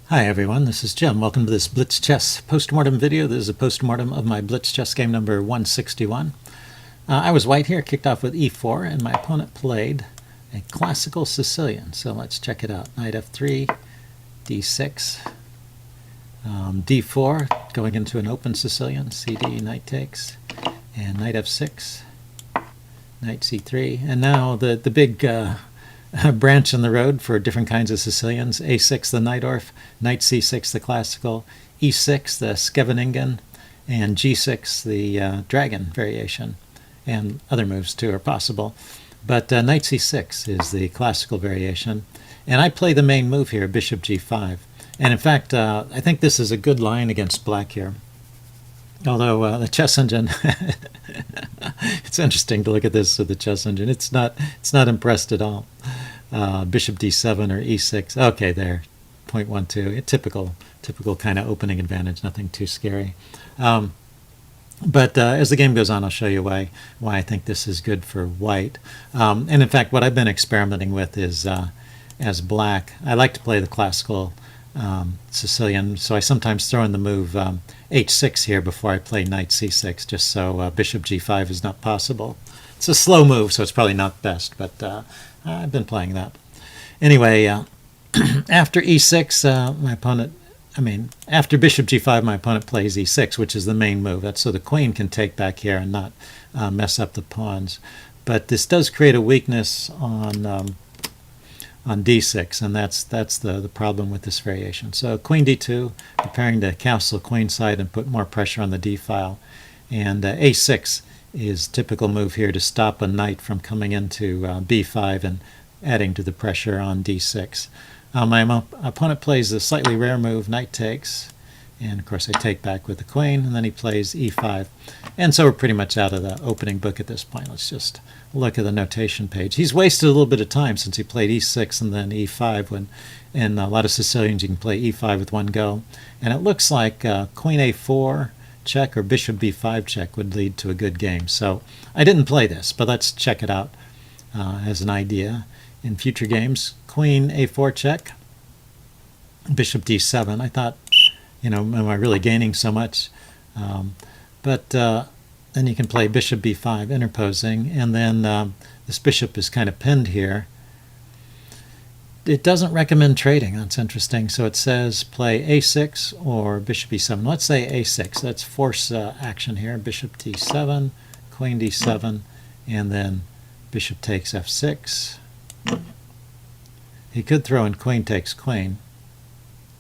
Hi everyone, this is Jim. Welcome to this Blitz chess postmortem video. This is a postmortem of my Blitz chess game number 161. I was white here, kicked off with e4, and my opponent played a classical Sicilian. So let's check it out. Knight f3, d6, d4, going into an open Sicilian, cd, knight takes, and knight f6, knight c3, and now the big branch in the road for different kinds of Sicilians. A6, the Najdorf, knight c6, the classical, e6, the Scheveningen, and g6, the dragon variation. And other moves too are possible. But knight c6 is the classical variation. And I play the main move here, bishop g5. And in fact, I think this is a good line against black here. Although the chess engine, it's interesting to look at this with the chess engine. It's not impressed at all. Bishop d7 or e6. Okay, there, 0.12. Typical kind of opening advantage. Nothing too scary. But as the game goes on, I'll show you why I think this is good for white. And in fact, what I've been experimenting with is as black. I like to play the classical Sicilian, so I sometimes throw in the move h6 here before I play knight c6, just so bishop g5 is not possible. It's a slow move, so it's probably not best, but I've been playing that. Anyway, after e6, after bishop g5, my opponent plays e6, which is the main move. That's so the queen can take back here and not mess up the pawns. But this does create a weakness on d6, and that's the problem with this variation. So queen d2, preparing to castle queenside and put more pressure on the d file. And a6 is typical move here to stop a knight from coming into b5 and adding to the pressure on d6. My opponent plays a slightly rare move, knight takes, and of course I take back with the queen, and then he plays e5. And so we're pretty much out of the opening book at this point. Let's just look at the notation page. He's wasted a little bit of time since he played e6 and then e5, when in a lot of Sicilians you can play e5 with one go. And it looks like queen a4 check or bishop b5 check would lead to a good game. So I didn't play this, but let's check it out as an idea in future games. Queen a4 check, bishop d7. I thought, am I really gaining so much? But then you can play bishop b5, interposing, and then this bishop is kind of pinned here. It doesn't recommend trading. That's interesting. So it says play a6 or bishop e7. Let's say a6. Let's force action here. Bishop d7, queen d7, and then bishop takes f6. He could throw in queen takes queen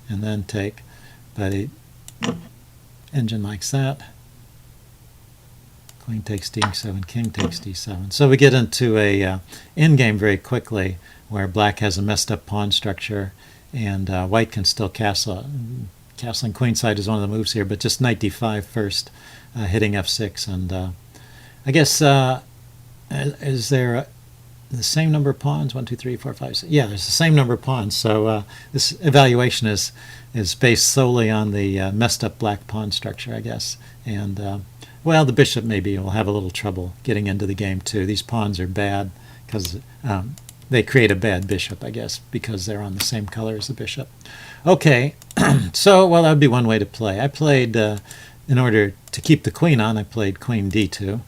and then take, but the engine likes that. Queen takes d7, king takes d7. So we get into a endgame very quickly where black has a messed up pawn structure and white can still castle. Castling queenside is one of the moves here, but just knight d5 first, hitting f6. And I guess, is there the same number of pawns? 1, 2, 3, 4, 5, 6. Yeah, there's the same number of pawns. So this evaluation is based solely on the messed up black pawn structure, I guess. And well, the bishop maybe will have a little trouble getting into the game too. These pawns are bad because they create a bad bishop, I guess, because they're on the same color as the bishop. Okay, so well, that would be one way to play. I played, in order to keep the queen on, I played queen d2.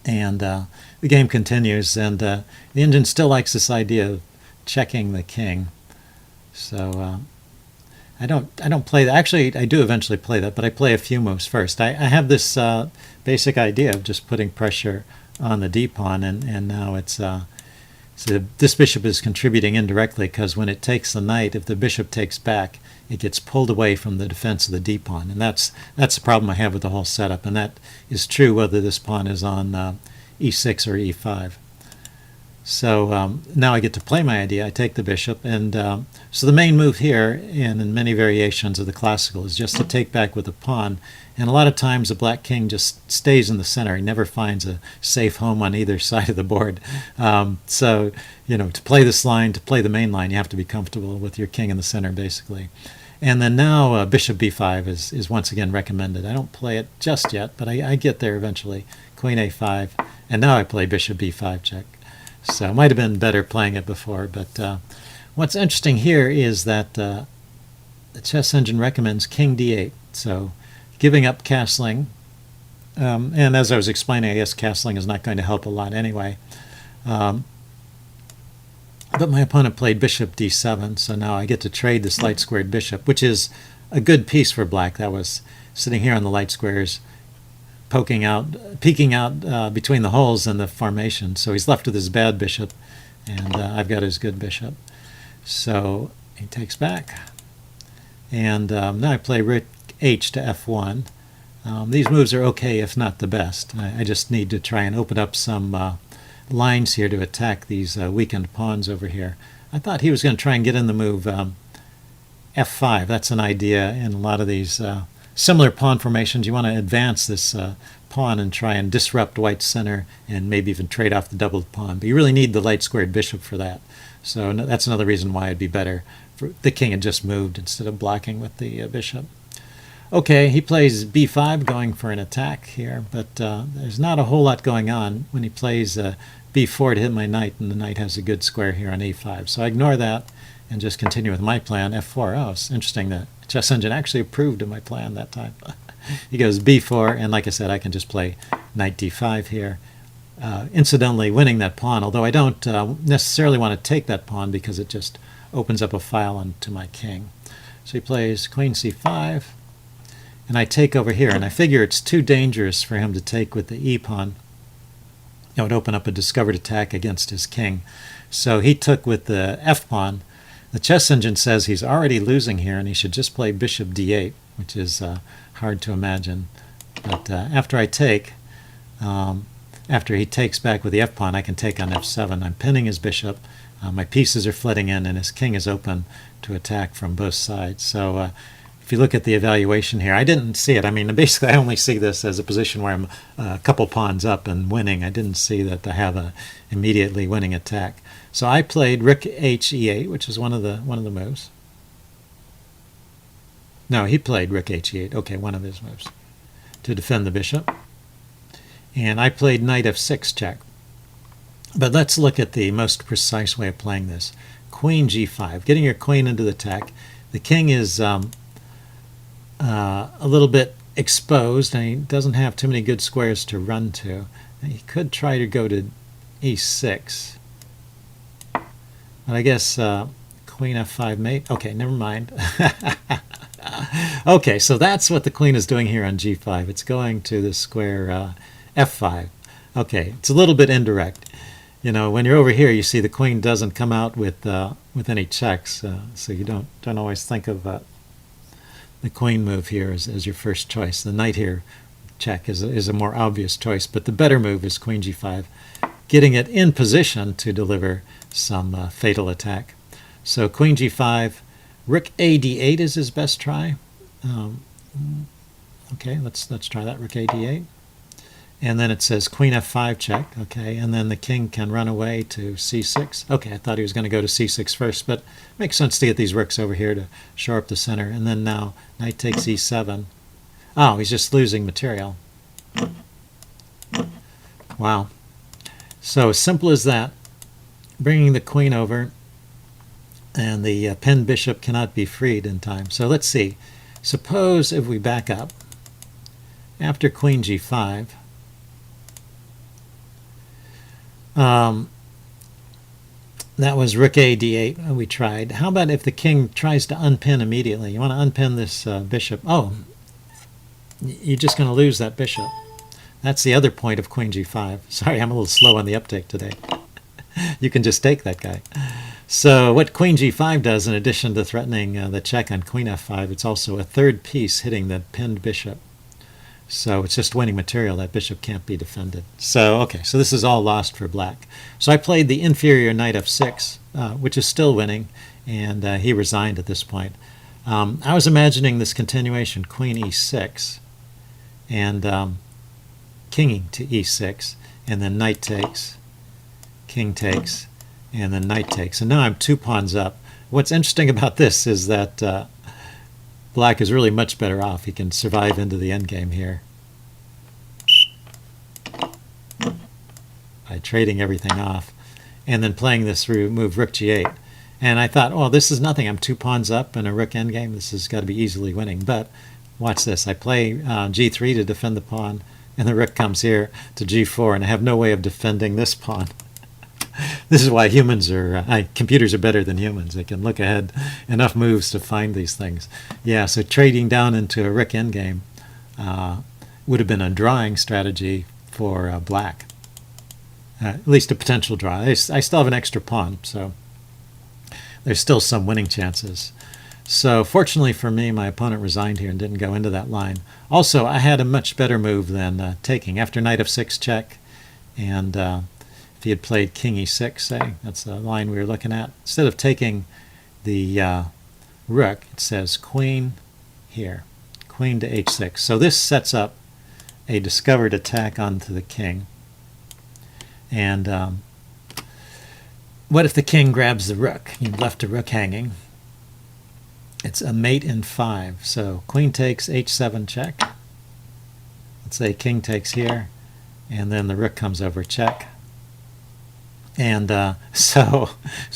And the game continues, and the engine still likes this idea of checking the king. So I don't play that. Actually, I do eventually play that, but I play a few moves first. I have this basic idea of just putting pressure on the d pawn, and now it's so this bishop is contributing indirectly, because when it takes the knight, if the bishop takes back, it gets pulled away from the defense of the d pawn, and that's the problem I have with the whole setup, and that is true whether this pawn is on e6 or e5. So now I get to play my idea. I take the bishop, and so the main move here, and in many variations of the classical, is just to take back with a pawn. And a lot of times the black king just stays in the center. He never finds a safe home on either side of the board. So, to play this line, to play the main line, you have to be comfortable with your king in the center, basically. And then now bishop b5 is once again recommended. I don't play it just yet, but I get there eventually. Queen a5, and now I play bishop b5 check. So it might have been better playing it before, but what's interesting here is that the chess engine recommends king d8, so giving up castling. And as I was explaining, I guess castling is not going to help a lot anyway. But my opponent played bishop d7, so now I get to trade this light squared bishop, which is a good piece for black. That was sitting here on the light squares, peeking out between the holes in the formation. So he's left with his bad bishop, and I've got his good bishop. So he takes back. And now I play rook h to f1. These moves are okay, if not the best. I just need to try and open up some lines here to attack these weakened pawns over here. I thought he was going to try and get in the move f5. That's an idea in a lot of these similar pawn formations. You want to advance this pawn and try and disrupt white's center and maybe even trade off the doubled pawn. But you really need the light squared bishop for that. So that's another reason why it'd be better for the king had just moved instead of blocking with the bishop. Okay, he plays b5, going for an attack here, but there's not a whole lot going on when he plays b4 to hit my knight, and the knight has a good square here on a5. So I ignore that and just continue with my plan, f4. Oh, it's interesting that chess engine actually approved of my plan that time. He goes b4, and like I said, I can just play knight d5 here, incidentally winning that pawn, although I don't necessarily want to take that pawn because it just opens up a file onto my king. So he plays queen c5. And I take over here, and I figure it's too dangerous for him to take with the e-pawn. It would open up a discovered attack against his king. So he took with the f-pawn. The chess engine says he's already losing here, and he should just play bishop d8, which is hard to imagine. But after I take, after he takes back with the f-pawn, I can take on f7. I'm pinning his bishop. My pieces are flooding in, and his king is open to attack from both sides. So if you look at the evaluation here, I didn't see it. I mean, basically, I only see this as a position where I'm a couple pawns up and winning. I didn't see that I have a immediately winning attack. So I played rook h e8, which is one of the moves. No, he played rook h e8. Okay, one of his moves to defend the bishop. And I played knight f6 check. But let's look at the most precise way of playing this. Queen g5, getting your queen into the attack. The king is a little bit exposed, and he doesn't have too many good squares to run to. He could try to go to e6, but I guess queen f5 mate. Okay, never mind. Okay, so that's what the queen is doing here on g5. It's going to the square f5. Okay, it's a little bit indirect. You know, when you're over here, you see the queen doesn't come out with any checks, so you don't always think of the queen move here as your first choice. The knight here check is a more obvious choice, but the better move is queen g5, getting it in position to deliver some fatal attack. So queen g5, rook a d8 is his best try. Okay, let's try that, rook a d8. And then it says queen f5 check, okay, and then the king can run away to c6. Okay, I thought he was going to go to c6 first, but it makes sense to get these rooks over here to shore up the center. And then now knight takes e7. Oh, he's just losing material. Wow. So as simple as that, bringing the queen over, and the pinned bishop cannot be freed in time. So let's see. Suppose if we back up, after queen g5, that was rook a d8 we tried. How about if the king tries to unpin immediately? You want to unpin this bishop. Oh, you're just going to lose that bishop. That's the other point of queen g5. Sorry, I'm a little slow on the uptake today. You can just take that guy. So what queen g5 does, in addition to threatening the check on queen f5, it's also a third piece hitting the pinned bishop. So it's just winning material. That bishop can't be defended. So, okay, so this is all lost for black. So I played the inferior knight f6, which is still winning, and he resigned at this point. I was imagining this continuation, queen e6, and kinging to e6, and then knight takes, king takes, and then knight takes. And now I'm 2 pawns up. What's interesting about this is that black is really much better off. He can survive into the endgame here by trading everything off and then playing this move rook g8. And I thought, oh, this is nothing. I'm 2 pawns up in a rook endgame. This has got to be easily winning. But watch this. I play g3 to defend the pawn, and the rook comes here to g4, and I have no way of defending this pawn. This is why computers are better than humans. They can look ahead enough moves to find these things. Yeah, so trading down into a rook endgame would have been a drawing strategy for black. At least a potential draw. I still have an extra pawn, so there's still some winning chances. So fortunately for me, my opponent resigned here and didn't go into that line. Also, I had a much better move than taking. After knight f6 check, and if he had played king e6, say, that's the line we were looking at, instead of taking the rook, it says queen here, queen to h6. So this sets up a discovered attack onto the king. And what if the king grabs the rook? You've left a rook hanging. It's a mate in 5. So queen takes h7 check. Let's say king takes here, and then the rook comes over check. And so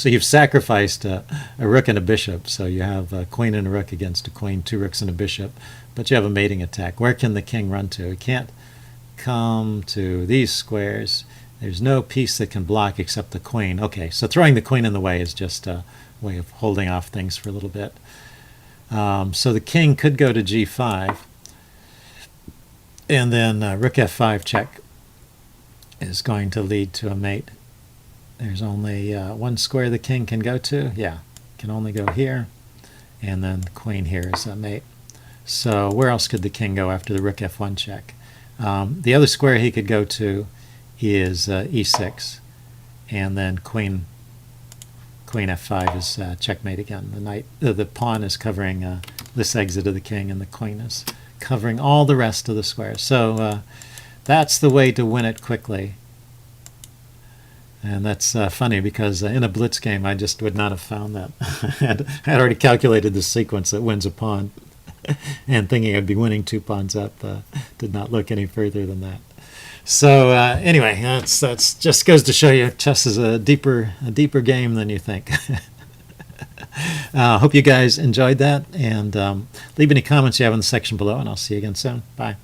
you've sacrificed a rook and a bishop. So you have a queen and a rook against a queen, 2 rooks and a bishop. But you have a mating attack. Where can the king run to? He can't come to these squares. There's no piece that can block except the queen. Okay, so throwing the queen in the way is just a way of holding off things for a little bit. So the king could go to g5, and then rook f5 check is going to lead to a mate. There's only one square the king can go to. Yeah, can only go here, and then the queen here is a mate. So where else could the king go after the rook f1 check? The other square he could go to is e6, and then queen f5 is checkmate again. The pawn is covering this exit of the king, and the queen is covering all the rest of the squares. So that's the way to win it quickly. And that's funny because in a Blitz game I just would not have found that. I had already calculated the sequence that wins a pawn, and thinking I'd be winning 2 pawns up did not look any further than that. So anyway, that's just goes to show you chess is a deeper game than you think. Hope you guys enjoyed that, and leave any comments you have in the section below, and I'll see you again soon. Bye.